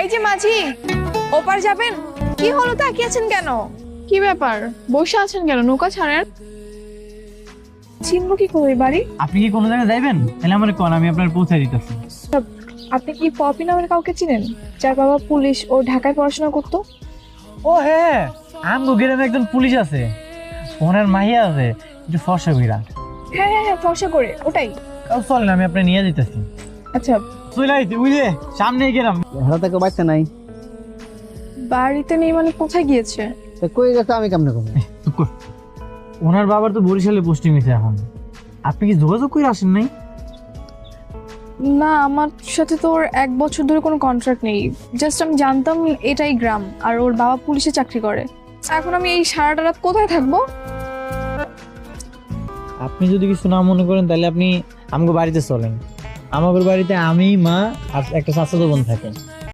এই যে মাঝি, ওপার যাবেন? কি হলো, তাকিয়েছেন কেন? কি ব্যাপার, বসে আছেন কেন? নৌকা ছাড়েন। চিনব কি করে বাড়ি? আপনি কি কোনো জায়গায় যাইবেন? তাহলে আমার কোন, আমি আপনার পৌঁছে দিতেছি। আপনি কি পপি নামের কাউকে চিনেন, যার বাবা পুলিশ ও ঢাকায় পড়াশোনা করতো? ও হ্যাঁ, আমগো গ্রামে একজন পুলিশ আছে, ওনার মাইয়া আছে, একটু ফর্সা বিরা। হ্যাঁ হ্যাঁ হ্যাঁ, ফর্সা করে, ওটাই। চলেন আমি আপনি নিয়ে দিতেছি। আচ্ছা, চলে আইছি, বুঝলে সামনেই গেলাম। ভাড়া থেকে বাচ্চা নাই, বাড়িতে নেই মানে কোথায় গিয়েছে? তা কই গেছে আমি কেমনে করবো? ওনার বাবার তো বরিশালে পোস্টিং হয়েছে এখন। আপনি কি যোগাযোগ করে আসেন নাই? না, আমার সাথে তো ওর 1 বছর ধরে কোনো কন্ট্রাক্ট নেই। জাস্ট আমি জানতাম এটাই গ্রাম, আর ওর বাবা পুলিশে চাকরি করে। এখন আমি এই সারাটা রাত কোথায় থাকবো? আপনি যদি কিছু না মনে করেন তাহলে আপনি আমাকে বাড়িতে চলেন। আমাদের বাড়িতে আমি, মা আর একটা চাচাতো বোন থাকে।